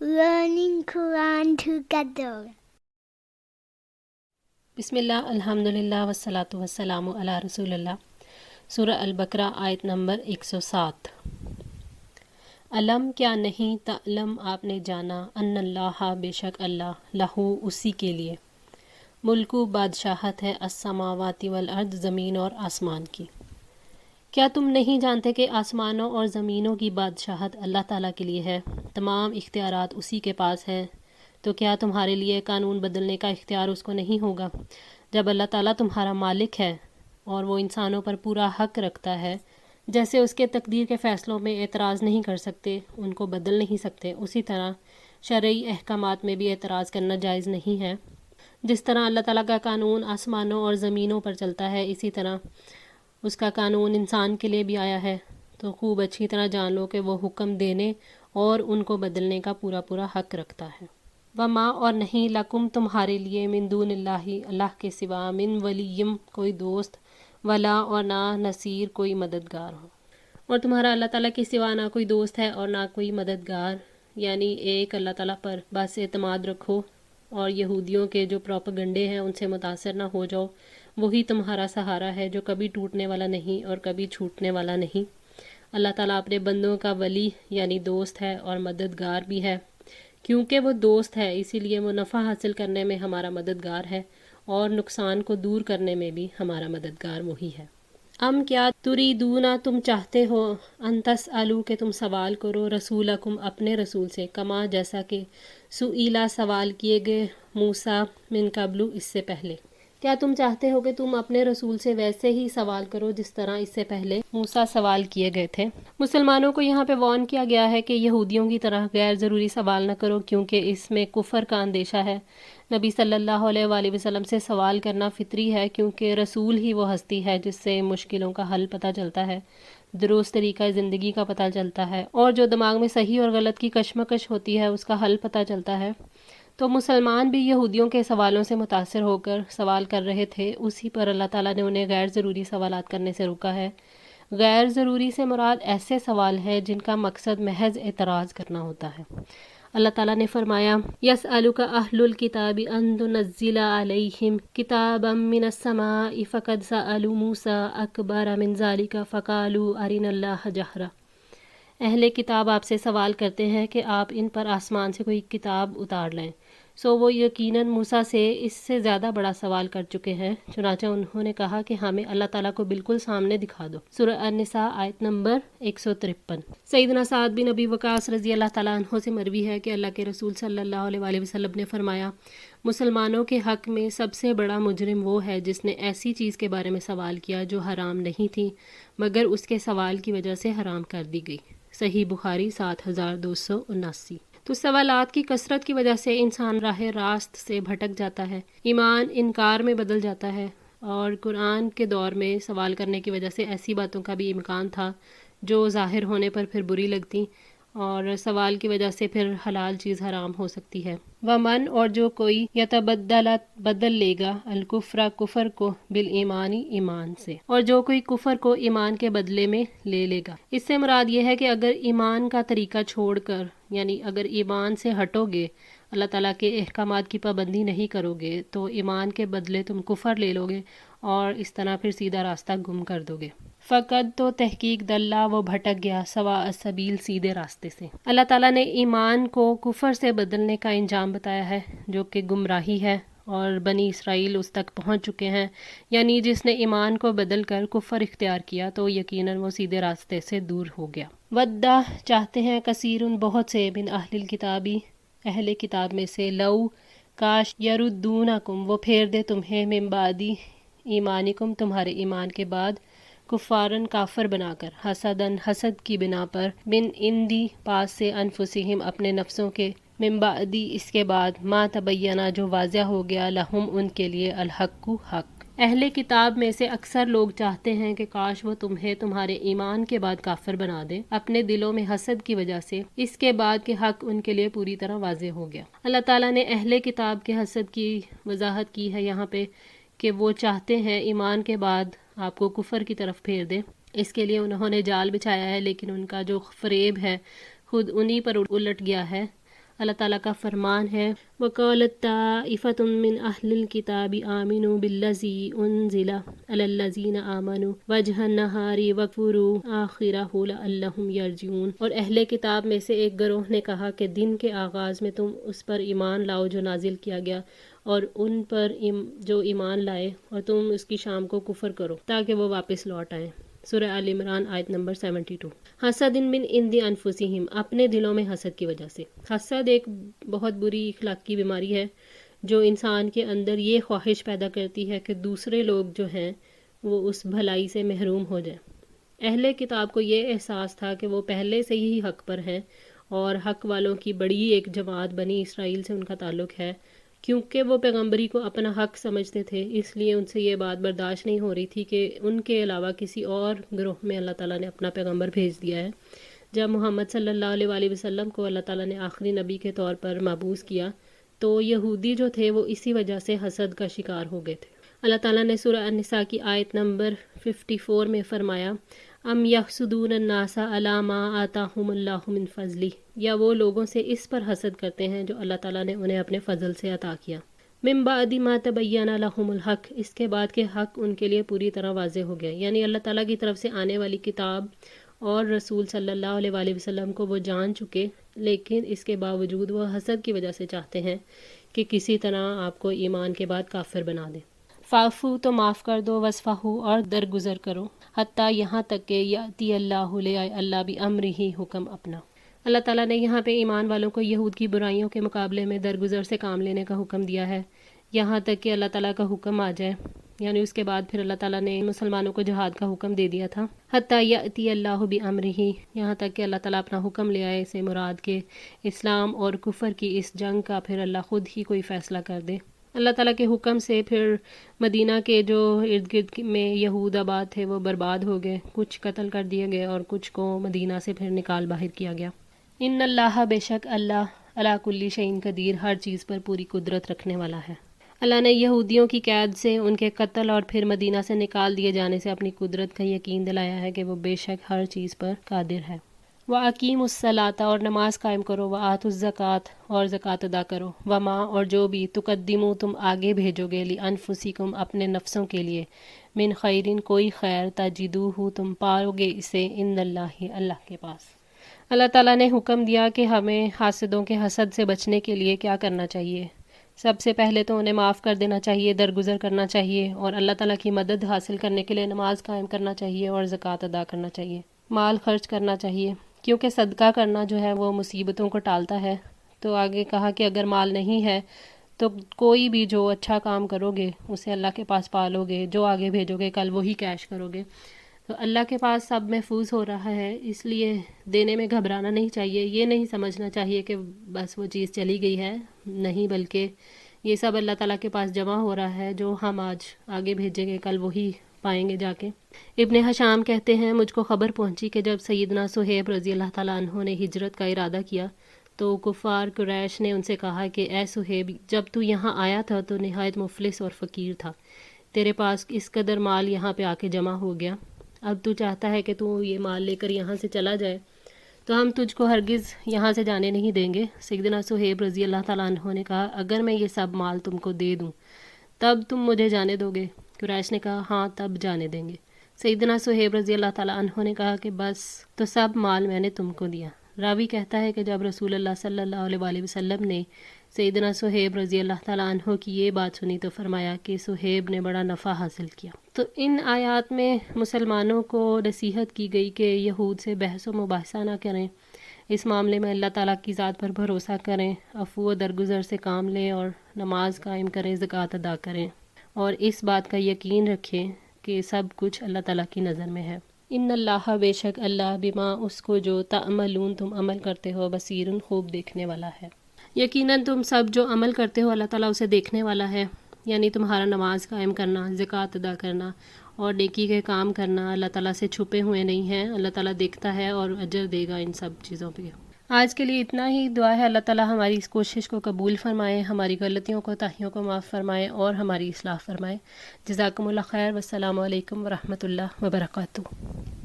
learning Quran together. بسم اللہ الحمدللہ والصلاۃ والسلام علی رسول اللہ۔ سورہ البقرہ آیت نمبر 107۔ علم کیا نہیں، تعلم آپ نے جانا، ان اللہ بے شک اللہ، لہو اسی کے لیے، ملکو بادشاہت ہے، السماوات والارض زمین اور آسمان کی۔ کیا تم نہیں جانتے کہ آسمانوں اور زمینوں کی بادشاہت اللہ تعالیٰ کے لیے ہے، تمام اختیارات اسی کے پاس ہیں؟ تو کیا تمہارے لیے قانون بدلنے کا اختیار اس کو نہیں ہوگا؟ جب اللہ تعالیٰ تمہارا مالک ہے اور وہ انسانوں پر پورا حق رکھتا ہے، جیسے اس کے تقدیر کے فیصلوں میں اعتراض نہیں کر سکتے، ان کو بدل نہیں سکتے، اسی طرح شرعی احکامات میں بھی اعتراض کرنا جائز نہیں ہے۔ جس طرح اللہ تعالیٰ کا قانون آسمانوں اور زمینوں پر چلتا ہے، اسی طرح اس کا قانون انسان کے لیے بھی آیا ہے، تو خوب اچھی طرح جان لو کہ وہ حکم دینے اور ان کو بدلنے کا پورا حق رکھتا ہے۔ وما اور نہیں، لکم تمہارے لیے، من دون اللہ اللہ کے سوا، من ولیم کوئی دوست، ولا اور نہ نصیر کوئی مددگار ہو۔ اور تمہارا اللہ تعالیٰ کے سوا نہ کوئی دوست ہے اور نہ کوئی مددگار، یعنی ایک اللہ تعالیٰ پر بس اعتماد رکھو اور یہودیوں کے جو پروپیگنڈے ہیں ان سے متاثر نہ ہو جاؤ۔ وہی تمہارا سہارا ہے جو کبھی ٹوٹنے والا نہیں اور کبھی چھوٹنے والا نہیں۔ اللہ تعالیٰ اپنے بندوں کا ولی یعنی دوست ہے اور مددگار بھی ہے۔ کیونکہ وہ دوست ہے اسی لیے وہ نفع حاصل کرنے میں ہمارا مددگار ہے اور نقصان کو دور کرنے میں بھی ہمارا مددگار وہی ہے۔ ام کیا تریدون تم چاہتے ہو، ان تسألوا کہ تم سوال کرو، رسولکم اپنے رسول سے، کما جیسا کہ سئیلا سوال کیے گئے موسیٰ من قبل اس سے پہلے۔ کیا تم چاہتے ہو کہ تم اپنے رسول سے ویسے ہی سوال کرو جس طرح اس سے پہلے موسیٰ سوال کیے گئے تھے؟ مسلمانوں کو یہاں پہ وارن کیا گیا ہے کہ یہودیوں کی طرح غیر ضروری سوال نہ کرو، کیونکہ اس میں کفر کا اندیشہ ہے۔ نبی صلی اللہ علیہ وآلہ وسلم سے سوال کرنا فطری ہے، کیونکہ رسول ہی وہ ہستی ہے جس سے مشکلوں کا حل پتہ چلتا ہے، درست طریقہ زندگی کا پتہ چلتا ہے، اور جو دماغ میں صحیح اور غلط کی کشمکش ہوتی ہے اس کا حل پتہ چلتا ہے۔ تو مسلمان بھی یہودیوں کے سوالوں سے متاثر ہو کر سوال کر رہے تھے، اسی پر اللہ تعالیٰ نے انہیں غیر ضروری سوالات کرنے سے روکا ہے۔ غیر ضروری سے مراد ایسے سوال ہیں جن کا مقصد محض اعتراض کرنا ہوتا ہے۔ اللہ تعالیٰ نے فرمایا، یسألک اہل الکتاب ان تنزل علیہم کتابا من السماء فقد سألوا موسیٰ اکبر من ذلک فقالوا ارنا اللہ جہرا۔ اہل کتاب آپ سے سوال کرتے ہیں کہ آپ ان پر آسمان سے کوئی کتاب اتار لیں، سو وہ یقیناً موسیٰ سے اس سے زیادہ بڑا سوال کر چکے ہیں، چنانچہ انہوں نے کہا کہ ہمیں اللہ تعالیٰ کو بالکل سامنے دکھا دو۔ سورہ النساء آیت نمبر 153۔ سیدنا سعد بن ابی وقاص رضی اللہ تعالیٰ عنہ سے مروی ہے کہ اللہ کے رسول صلی اللہ علیہ وآلہ وسلم نے فرمایا، مسلمانوں کے حق میں سب سے بڑا مجرم وہ ہے جس نے ایسی چیز کے بارے میں سوال کیا جو حرام نہیں تھی مگر اس کے سوال کی وجہ سے حرام کر دی گئی۔ صحیح بخاری 7279۔ تو سوالات کی کثرت کی وجہ سے انسان راہ راست سے بھٹک جاتا ہے، ایمان انکار میں بدل جاتا ہے، اور قرآن کے دور میں سوال کرنے کی وجہ سے ایسی باتوں کا بھی امکان تھا جو ظاہر ہونے پر پھر بری لگتی، اور سوال کی وجہ سے پھر حلال چیز حرام ہو سکتی ہے۔ ومن اور جو کوئی یتبدل بدل لے گا الکفر کفر کو بالایمانی ایمان سے، اور جو کوئی کفر کو ایمان کے بدلے میں لے لے گا۔ اس سے مراد یہ ہے کہ اگر ایمان کا طریقہ چھوڑ کر، یعنی اگر ایمان سے ہٹو گے، اللہ تعالیٰ کے احکامات کی پابندی نہیں کرو گے، تو ایمان کے بدلے تم کفر لے لو گے اور اس طرح پھر سیدھا راستہ گم کر دو گے۔ فقد تو تحقیق دلہ وہ بھٹک گیا، سواء السبیل سیدھے راستے سے۔ اللہ تعالیٰ نے ایمان کو کفر سے بدلنے کا انجام بتایا ہے جو کہ گمراہی ہے، اور بنی اسرائیل اس تک پہنچ چکے ہیں، یعنی جس نے ایمان کو بدل کر کفر اختیار کیا تو یقیناً وہ سیدھے راستے سے دور ہو گیا۔ ودہ چاہتے ہیں کثیر بہت سے، من اہل الکتابی اہل کتاب میں سے، لو کاش، یردونکم وہ پھیر دے تمہیں، من بعدی ایمانکم تمہارے ایمان کے بعد، کفارن کافر بنا کر، حسدن حسد کی بنا پر، من اندی پاس سے، انفسہم اپنے نفسوں کے، من بعدی اس کے بعد، ما تبینہ جو واضح ہو گیا، لہم ان کے لیے، الحق حق۔ اہل کتاب میں سے اکثر لوگ چاہتے ہیں کہ کاش وہ تمہیں تمہارے ایمان کے بعد کافر بنا دے، اپنے دلوں میں حسد کی وجہ سے، اس کے بعد کہ حق ان کے لیے پوری طرح واضح ہو گیا۔ اللہ تعالیٰ نے اہل کتاب کے حسد کی وضاحت کی ہے یہاں پہ کہ وہ چاہتے ہیں ایمان کے بعد آپ کو کفر کی طرف پھیر دیں، اس کے لیے انہوں نے جال بچھایا ہے، لیکن ان کا جو فریب ہے خود انہی پر الٹ گیا ہے۔ اللہ تعالیٰ کا فرمان ہے وَقَالَتْ طَائِفَةٌ مِّنْ أَهْلِ الْكِتَابِ آمِنُوا بِالَّذِي أُنزِلَ عَلَى الَّذِينَ آمَنُوا وَجْهَ النَّهَارِ وَاكْفُرُوا آخِرَهُ لَعَلَّهُمْ يَرْجِعُونَ، اور اہل کتاب میں سے ایک گروہ نے کہا کہ دن کے آغاز میں تم اس پر ایمان لاؤ جو نازل کیا گیا، اور ان پر جو ایمان لائے، اور تم اس کی شام کو کفر کرو تاکہ وہ واپس لوٹ آئیں۔ سورہ آل عمران آیت نمبر 72۔ حسد من عند انفسہم، اپنے دلوں میں حسد کی وجہ سے۔ حسد ایک بہت بری اخلاقی بیماری ہے جو انسان کے اندر یہ خواہش پیدا کرتی ہے کہ دوسرے لوگ جو ہیں وہ اس بھلائی سے محروم ہو جائیں۔ اہل کتاب کو یہ احساس تھا کہ وہ پہلے سے ہی حق پر ہیں، اور حق والوں کی بڑی ایک جماعت بنی اسرائیل سے ان کا تعلق ہے۔ کیونکہ وہ پیغمبری کو اپنا حق سمجھتے تھے، اس لیے ان سے یہ بات برداشت نہیں ہو رہی تھی کہ ان کے علاوہ کسی اور گروہ میں اللہ تعالیٰ نے اپنا پیغمبر بھیج دیا ہے۔ جب محمد صلی اللہ علیہ وآلہ وسلم کو اللہ تعالیٰ نے آخری نبی کے طور پر مبعوث کیا تو یہودی جو تھے وہ اسی وجہ سے حسد کا شکار ہو گئے تھے۔ اللہ تعالیٰ نے سورہ النساء کی آیت نمبر 54 میں فرمایا ام یحسدون الناس علی ما آتاہم اللہ من فضلہ، یا وہ لوگوں سے اس پر حسد کرتے ہیں جو اللہ تعالیٰ نے انہیں اپنے فضل سے عطا کیا۔ من بعد ما تبین لہم الحق، اس کے بعد کہ حق ان کے لیے پوری طرح واضح ہو گیا، یعنی اللہ تعالیٰ کی طرف سے آنے والی کتاب اور رسول صلی اللہ علیہ وآلہ وسلم کو وہ جان چکے، لیکن اس کے باوجود وہ حسد کی وجہ سے چاہتے ہیں کہ کسی طرح آپ کو ایمان کے بعد کافر بنا دیں۔ فاعفو، تو معاف کر دو، وصفحو، اور درگزر کرو، حتیٰ یہاں تک کہ یاتی اللہ، لے آئے اللہ بامرہ، حکم اپنا۔ اللہ تعالیٰ نے یہاں پہ ایمان والوں کو یہود کی برائیوں کے مقابلے میں درگزر سے کام لینے کا حکم دیا ہے، یہاں تک کہ اللہ تعالیٰ کا حکم آ جائے، یعنی اس کے بعد پھر اللہ تعالیٰ نے مسلمانوں کو جہاد کا حکم دے دیا تھا۔ حتیٰ یاتی اللہ بامرہ، یہاں تک کہ اللہ تعالیٰ اپنا حکم لے آئے، سے مراد کے اسلام اور کفر کی اس جنگ کا پھر اللہ خود ہی کوئی فیصلہ کر دے۔ اللہ تعالیٰ کے حکم سے پھر مدینہ کے جو ارد گرد میں یہود آباد تھے وہ برباد ہو گئے، کچھ قتل کر دیے گئے اور کچھ کو مدینہ سے پھر نکال باہر کیا گیا۔ ان اللہ، بے شک اللہ، علی کل شیء قدیر، ہر چیز پر پوری قدرت رکھنے والا ہے۔ اللہ نے یہودیوں کی قید سے، ان کے قتل اور پھر مدینہ سے نکال دیے جانے سے اپنی قدرت کا یقین دلایا ہے کہ وہ بے شک ہر چیز پر قادر ہے۔ وَأَقِیمُوا الصَّلَاةَ، اور نماز قائم کرو، وَآتُوا الزَّکَاةَ، اور زکوٰۃ ادا کرو، وَمَا، اور جو بھی تقدموا تم آگے بھیجو گے، لِأَنفُسِکُم، اپنے نفسوں کے لیے، من خیرٍ، کوئی خیر، تجدوہ، تم پاؤ گے اسے، عند اللہ، اللہ کے پاس۔ اللہ تعالیٰ نے حکم دیا کہ ہمیں حاسدوں کے حسد سے بچنے کے لیے کیا کرنا چاہیے۔ سب سے پہلے تو انہیں معاف کر دینا چاہیے، درگزر کرنا چاہیے، اور اللہ تعالیٰ کی مدد حاصل کرنے کے لیے نماز قائم کرنا چاہیے اور زکوٰۃ ادا کرنا چاہیے، مال خرچ کرنا چاہیے، کیونکہ صدقہ کرنا جو ہے وہ مصیبتوں کو ٹالتا ہے۔ تو آگے کہا کہ اگر مال نہیں ہے تو کوئی بھی جو اچھا کام کرو گے اسے اللہ کے پاس پالو گے، جو آگے بھیجو گے کل وہی کیش کرو گے، تو اللہ کے پاس سب محفوظ ہو رہا ہے، اس لیے دینے میں گھبرانا نہیں چاہیے، یہ نہیں سمجھنا چاہیے کہ بس وہ چیز چلی گئی ہے، نہیں، بلکہ یہ سب اللہ تعالیٰ کے پاس جمع ہو رہا ہے، جو ہم آج آگے بھیجیں گے کل وہی پائیں گے جا کے۔ ابن حشام کہتے ہیں مجھ کو خبر پہنچی کہ جب سیدنا صہیب رضی اللہ تعالیٰ عنہ نے ہجرت کا ارادہ کیا تو کفار قریش نے ان سے کہا کہ اے صہیب، جب تو یہاں آیا تھا تو نہایت مفلس اور فقیر تھا، تیرے پاس اس قدر مال یہاں پہ آ کے جمع ہو گیا، اب تو چاہتا ہے کہ تو یہ مال لے کر یہاں سے چلا جائے تو ہم تجھ کو ہرگز یہاں سے جانے نہیں دیں گے۔ سیدنا صہیب رضی اللہ تعالیٰ عنہ نے کہا اگر میں یہ سب مال تم کو دے دوں تب تم مجھے جانے دو گے؟ قریش نے کہا ہاں تب جانے دیں گے۔ سیدنا صہیب رضی اللہ تعالیٰ عنہ نے کہا کہ بس تو سب مال میں نے تم کو دیا۔ راوی کہتا ہے کہ جب رسول اللہ صلی اللہ علیہ وآلہ وسلم نے سیدنا صہیب رضی اللہ تعالیٰ عنہ کی یہ بات سنی تو فرمایا کہ صہیب نے بڑا نفع حاصل کیا۔ تو ان آیات میں مسلمانوں کو نصیحت کی گئی کہ یہود سے بحث و مباحثہ نہ کریں، اس معاملے میں اللہ تعالیٰ کی ذات پر بھروسہ کریں، عفو و درگزر سے کام لیں اور نماز قائم کریں، زکوٰۃ ادا کریں، اور اس بات کا یقین رکھیں کہ سب کچھ اللہ تعالیٰ کی نظر میں ہے۔ ان اللہ، بے شک اللہ، بما، اس کو جو تعملون تم عمل کرتے ہو، بصیر، خوب دیکھنے والا ہے۔ یقیناً تم سب جو عمل کرتے ہو اللہ تعالیٰ اسے دیکھنے والا ہے، یعنی تمہارا نماز قائم کرنا، زکوٰۃ ادا کرنا اور نیکی کے کام کرنا اللہ تعالیٰ سے چھپے ہوئے نہیں ہیں، اللہ تعالیٰ دیکھتا ہے اور اجر دے گا ان سب چیزوں پہ۔ آج کے لیے اتنا ہی، دعا ہے اللہ تعالیٰ ہماری اس کوشش کو قبول فرمائے، ہماری غلطیوں کو، تاہیوں کو معاف فرمائے اور ہماری اصلاح فرمائے۔ جزاکم اللہ خیر، والسلام علیکم ورحمۃ اللہ وبرکاتہ۔